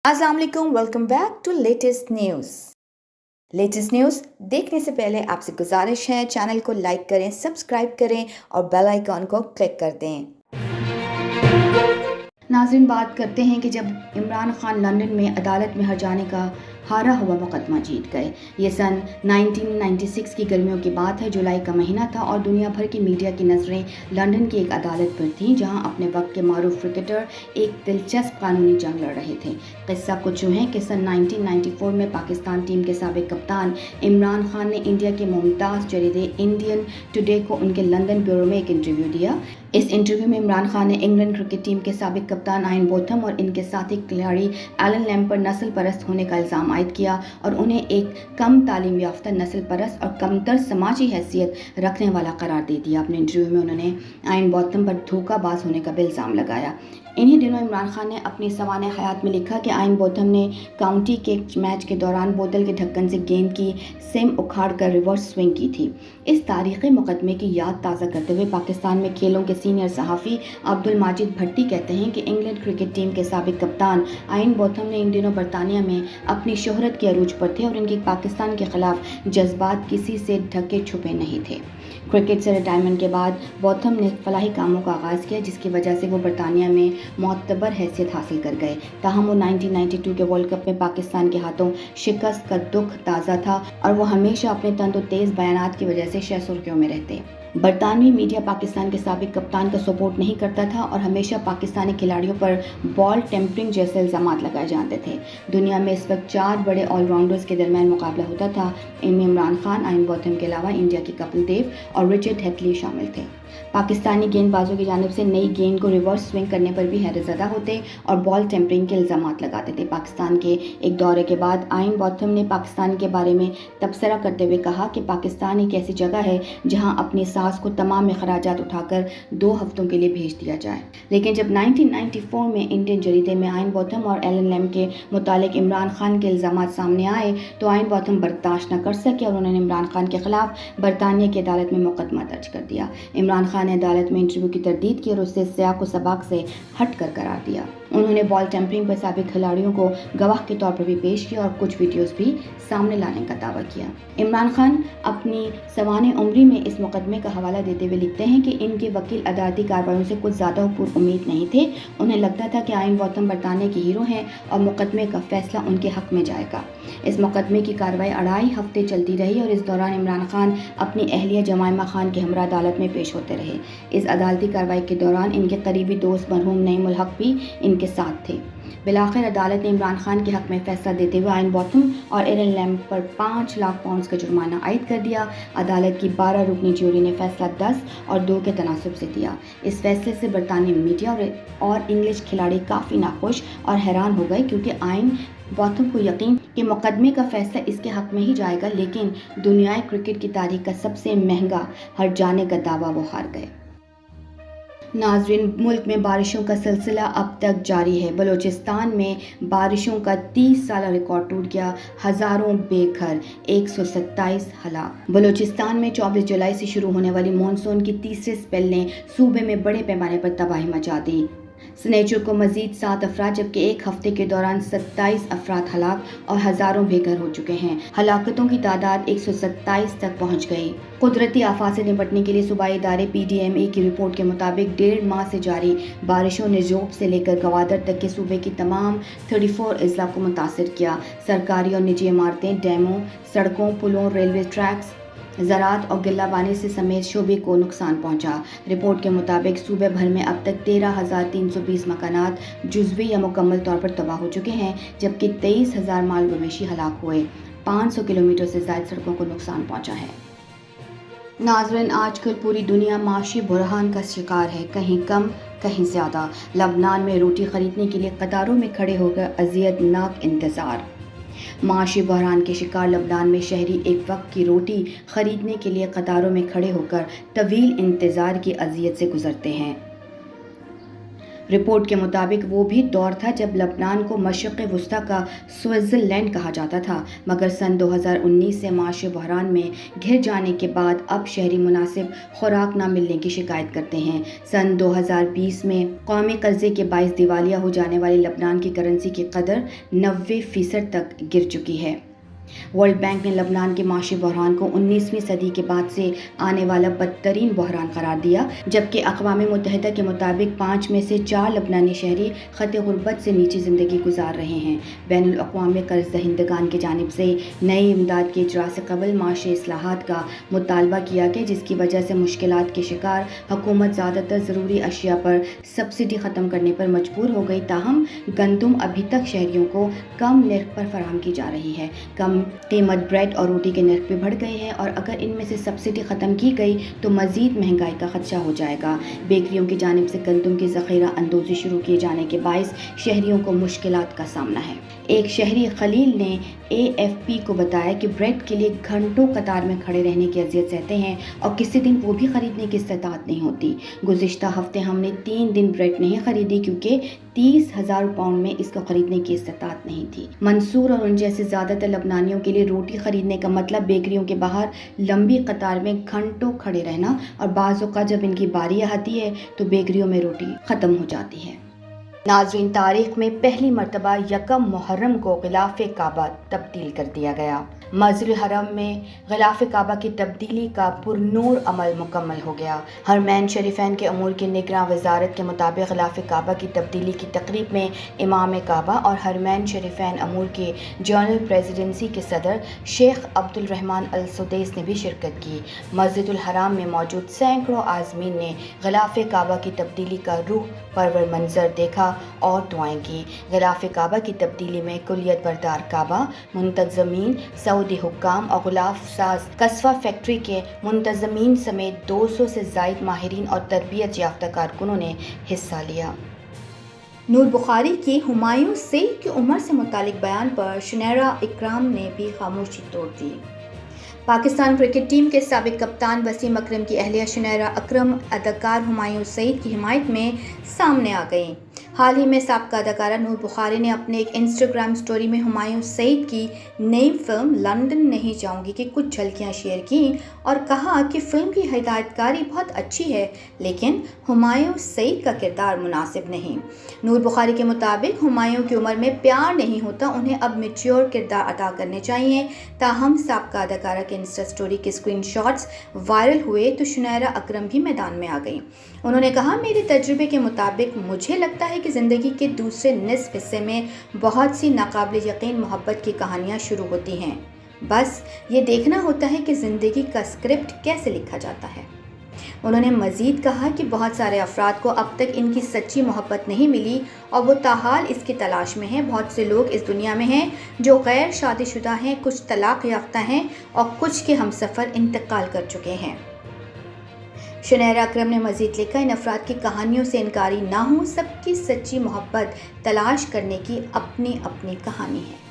अस्सलाम वालेकुम, welcome back to latest news देखने से पहले आपसे गुजारिश है चैनल को लाइक करें, सब्सक्राइब करें और बेल आइकॉन को क्लिक कर दें। नाज़रीन, बात करते हैं कि जब इमरान खान लंदन में अदालत में हर जाने का हारा हुआ मुकदमा जीत गए। ये सन 1996 की गर्मियों की बात है। जुलाई का महीना था और दुनिया भर की मीडिया की नज़रें लंदन की एक अदालत पर थीं, जहां अपने वक्त के मारूफ क्रिकेटर एक दिलचस्प कानूनी जंग लड़ रहे थे। किस्सा कुछ यूँ है कि सन 1994 में पाकिस्तान टीम के साबिक कप्तान इमरान खान ने इंडिया के मुमताज़ जरीदे इंडियन टुडे को उनके लंदन ब्यूरो में एक इंटरव्यू दिया। इस इंटरव्यू में इमरान खान ने इंग्लैंड क्रिकेट टीम के साबिक कप्तान आयन बोथम और इनके साथी खिलाड़ी एलन लैम पर नस्ल परस्त होने का इल्ज़ाम आयद किया और उन्हें एक कम तालीम याफ्ता, नस्ल परस्त और कमतर समाजी हैसियत रखने वाला करार दे दिया। अपने इंटरव्यू में उन्होंने आयन बोथम पर धोखाबाज होने का भी इल्ज़ाम लगाया। इन्हीं दिनों इमरान खान ने अपनी सवाने हयात में लिखा कि आयन बोथम ने काउंटी के मैच के दौरान बोतल के ढक्कन से गेंद की सिम उखाड़ कर रिवर्स स्विंग की थी। इस तारीख़ी मुकदमे की याद ताज़ा करते हुए पाकिस्तान में खेलों के सीनियर सहाफ़ी अब्दुल माजिद भट्टी कहते हैं कि इंग्लैंड क्रिकेट टीम के साबिक कप्तान आयन बोथम ने इन दिनों बरतानिया में अपनी शोहरत के अरूज पर थे और इनके पाकिस्तान के ख़िलाफ़ जज्बात किसी से ढके छुपे नहीं थे। क्रिकेट से रिटायरमेंट के बाद बोथम ने फलाही कामों का आगाज़ किया, जिसकी वजह से वो बरतानिया में मोतबर हैसियत हासिल कर गए। ताहम वो 1992 के वर्ल्ड कप में पाकिस्तान के हाथों शिकस्त का दुख ताज़ा था और वो हमेशा अपने तंदो तेज़ बयानात की वजह से शह सुर्खियों में रहते। बरतानवी मीडिया पाकिस्तान के साबिक कप्तान का सपोर्ट नहीं करता था और हमेशा पाकिस्तानी खिलाड़ियों पर बॉल टेम्परिंग जैसे इल्ज़ाम लगाए जाते थे। दुनिया में इस वक्त 4 बड़े ऑलराउंडर्स के दरमियान मुकाबला होता था। इनमें इमरान खान, आयन बोथम के अलावा इंडिया के कपिल देव और रिचर्ड हेटली शामिल थे। पाकिस्तानी गेंदबाजों की जानिब से नई गेंद को रिवर्स स्विंग करने पर भी हैरतज़दा होते और बॉल टेम्परिंग के इल्ज़ाम लगाते थे। पाकिस्तान के एक दौरे के बाद आयन बोथम ने पाकिस्तान के बारे में तबसरा करते हुए कहा कि पाकिस्तान एक ऐसी जगह है जहां अपनी सास को तमाम अखराजात उठाकर 2 हफ्तों के लिए भेज दिया जाए। लेकिन जब 1994 में इंडियन जरीदे में आयन बोथम और एलन लैम के मुतालिक इमरान खान के इल्ज़ाम सामने आए तो आयन बोथम बर्दाश्त न कर सके और उन्होंने इमरान खान के खिलाफ बरतानिया की अदालत में मुकदमा दर्ज कर दिया। इमरान खान ने अदालत में इंटरव्यू की तरदीद की और उसे सियाक व सबाक से हट कर करार दिया। उन्होंने बॉल टेम्परिंग पर साबिक खिलाड़ियों को गवाह के तौर पर भी पेश किया और कुछ वीडियोस भी सामने लाने का दावा किया। इमरान खान अपनी सवाने उम्री में इस मुकदमे का हवाला देते हुए लिखते हैं कि इनके वकील अदालती कार्रवाइयों से कुछ ज़्यादा उम्मीद नहीं थे। उन्हें लगता था कि आयन बोथम बरतानिया के हीरो हैं और मुकदमे का फैसला उनके हक में जाएगा। इस मुकदमे की कार्रवाई 2.5 हफ्ते चलती रही और इस दौरान इमरान खान अपनी अहलिया जमाइमा खान के हमरा अदालत में पेश होते रहे। इस अदालती कार्रवाई के दौरान इनके करीबी दोस्त मरहूम नईम उल हक भी इनके साथ थे। बिलाखिर अदालत ने इमरान खान के हक में फैसला देते हुए आयन बोथम और एलन लैम पर 5 लाख पाउंड का जुर्माना आयद कर दिया। अदालत की 12 रुकनी ज्यूरी ने फैसला 10 और 2 के तनासब से दिया। इस फैसले से बरतानी मीडिया और इंग्लिश खिलाड़ी काफ़ी नाखुश और हैरान हो गए, क्योंकि आयन बोथम को यकीन कि मुकदमे का फैसला इसके हक में ही जाएगा, लेकिन दुनियाई क्रिकेट की तारीख का सबसे महंगा हर जाने का दावा वो हार गए। नाज़रीन, मुल्क में बारिशों का सिलसिला अब तक जारी है। बलूचिस्तान में बारिशों का 30 साल रिकॉर्ड टूट गया। हज़ारों बेघर, 127 हलाक। बलूचिस्तान में 24 जुलाई से शुरू होने वाली मानसून की तीसरे स्पेल ने सूबे में बड़े पैमाने पर तबाही मचा दी। सनेचर को मजीद 7 अफराद, जबकि एक हफ्ते के दौरान 27 अफराद हलाक और हज़ारों बेघर हो चुके हैं। हलाकतों की तादाद 127 तक पहुंच गई। कुदरती आफात से निपटने के लिए सूबाई इदारे PDMA की रिपोर्ट के मुताबिक 1.5 माह से जारी बारिशों ने जोब से लेकर गवादर तक के सूबे की तमाम 34 अजला को मुतासर किया। सरकारी और निजी इमारतें, डैमों, सड़कों, पुलों, रेलवे ट्रैक्स, ज़राअत और गिल्लाबानी से समेत शोबे को नुकसान पहुंचा। रिपोर्ट के मुताबिक सूबे भर में अब तक 13,320 मकानात जुज़वी या मुकम्मल तौर पर तबाह हो चुके हैं, जबकि 23,000 माल मवेशी हलाक हुए। 500 किलोमीटर से ज़ायद सड़कों को नुकसान पहुंचा है। नाज़रीन, आजकल पूरी दुनिया माशी बुरहान का शिकार है, कहीं कम कहीं ज़्यादा। लबनान में रोटी ख़रीदने के लिए कतारों में खड़े होकर अज़ियतनाक इंतज़ार। माशी बहरान के शिकार लबनान में शहरी एक वक्त की रोटी खरीदने के लिए कतारों में खड़े होकर तवील इंतज़ार की अजियत से गुजरते हैं। رپورٹ کے مطابق وہ بھی دور تھا جب لبنان کو مشرق وسطیٰ کا سوئٹزرلینڈ کہا جاتا تھا، مگر سن 2019 سے معاشی بحران میں گھر جانے کے بعد اب شہری مناسب خوراک نہ ملنے کی شکایت کرتے ہیں۔ سن 2020 میں قومی قرضے کے باعث دیوالیہ ہو جانے والی لبنان کی کرنسی کی قدر 90% تک گر چکی ہے۔ ورلڈ بینک نے لبنان کے معاشی بحران کو 19ویں صدی کے بعد سے آنے والا بدترین بحران قرار دیا، جبکہ اقوام متحدہ کے مطابق 5 میں سے 4 لبنانی شہری خط غربت سے نیچی زندگی گزار رہے ہیں۔ بین الاقوامی قرض دہندگان کی جانب سے نئی امداد کے اجرا سے قبل معاشی اصلاحات کا مطالبہ کیا گیا، جس کی وجہ سے مشکلات کے شکار حکومت زیادہ تر ضروری اشیاء پر سبسڈی ختم کرنے پر مجبور ہو گئی، تاہم گندم ابھی تک شہریوں کو کم نرخ پر فراہم کی جا رہی ہے۔ کم قیمت بریڈ اور روٹی کے نرخ بھی بڑھ گئے ہیں، اور اگر ان میں سے سبسڈی ختم کی گئی تو مزید مہنگائی کا خدشہ ہو جائے گا۔ بیکریوں کی جانب سے گندم کی ذخیرہ اندوزی شروع کیے جانے کے باعث شہریوں کو مشکلات کا سامنا ہے۔ ایک شہری خلیل نے AFP کو بتایا کہ بریڈ کے لیے گھنٹوں قطار میں کھڑے رہنے کی اذیت سہتے ہیں اور کسی دن وہ بھی خریدنے کی استطاعت نہیں ہوتی۔ گزشتہ ہفتے ہم نے 3 دن بریڈ نہیں خریدی کیونکہ 30,000 پاؤنڈ میں اس کو خریدنے کی استطاعت نہیں تھی۔ منصور اور ان جیسے زیادہ تر لبنانیوں کے لیے روٹی خریدنے کا مطلب بیکریوں کے باہر لمبی قطار میں گھنٹوں کھڑے رہنا، اور بعض اوقات جب ان کی باری آتی ہے تو بیکریوں میں روٹی ختم ہو جاتی ہے۔ ناظرین، تاریخ میں پہلی مرتبہ 1 محرم کو غلاف کعبہ تبدیل کر دیا گیا۔ مسجد الحرم میں غلاف کعبہ کی تبدیلی کا پرنور عمل مکمل ہو گیا۔ حرمین شریفین کے امور کی نگراں وزارت کے مطابق غلاف کعبہ کی تبدیلی کی تقریب میں امام کعبہ اور حرمین شریفین امور کی جنرل پریزیڈنسی کے صدر شیخ عبد الرحمن السدیس نے بھی شرکت کی۔ مسجد الحرام میں موجود سینکڑوں عازمین نے غلاف کعبہ کی تبدیلی کا روح پرور منظر دیکھا اور دعائیں کی۔ غلاف کعبہ کی تبدیلی میں کلیت بردار کعبہ منتظمین، سعودی حکام اور غلاف ساز قصفہ فیکٹری کے منتظمین سمیت 200 سے زائد ماہرین اور تربیت یافتہ کارکنوں نے حصہ لیا۔ نور بخاری کی ہمایوں سعید کی عمر سے متعلق بیان پر شنیرہ اکرام نے بھی خاموشی توڑ دی۔ پاکستان کرکٹ ٹیم کے سابق کپتان وسیم اکرم کی اہلیہ شنیرہ اکرم اداکار ہمایوں سعید کی حمایت میں سامنے آ گئیں۔ حال ہی میں سابقہ اداکارہ نور بخاری نے اپنے ایک انسٹاگرام سٹوری میں ہمایوں سعید کی نئی فلم لندن نہیں جاؤں گی کی کچھ جھلکیاں شیئر کیں اور کہا کہ فلم کی ہدایت کاری بہت اچھی ہے، لیکن ہمایوں سعید کا کردار مناسب نہیں۔ نور بخاری کے مطابق ہمایوں کی عمر میں پیار نہیں ہوتا، انہیں اب میچیور کردار ادا کرنے چاہیے۔ تاہم سابقہ اداکارہ کے انسٹا سٹوری کے اسکرین شاٹس وائرل ہوئے تو شنیرہ اکرم بھی میدان میں آ گئیں۔ انہوں نے کہا، میرے تجربے کے مطابق مجھے لگتا ہے کہ زندگی کے دوسرے نصف حصے میں بہت سی ناقابل یقین محبت کی کہانیاں شروع ہوتی ہیں، بس یہ دیکھنا ہوتا ہے کہ زندگی کا اسکرپٹ کیسے لکھا جاتا ہے۔ انہوں نے مزید کہا کہ بہت سارے افراد کو اب تک ان کی سچی محبت نہیں ملی اور وہ تاحال اس کی تلاش میں ہیں۔ بہت سے لوگ اس دنیا میں ہیں جو غیر شادی شدہ ہیں، کچھ طلاق یافتہ ہیں اور کچھ کے ہمسفر انتقال کر چکے ہیں۔ شنیرہ اکرم نے مزید لکھا، ان افراد کی کہانیوں سے انکاری نہ ہوں، سب کی سچی محبت تلاش کرنے کی اپنی اپنی کہانی ہے۔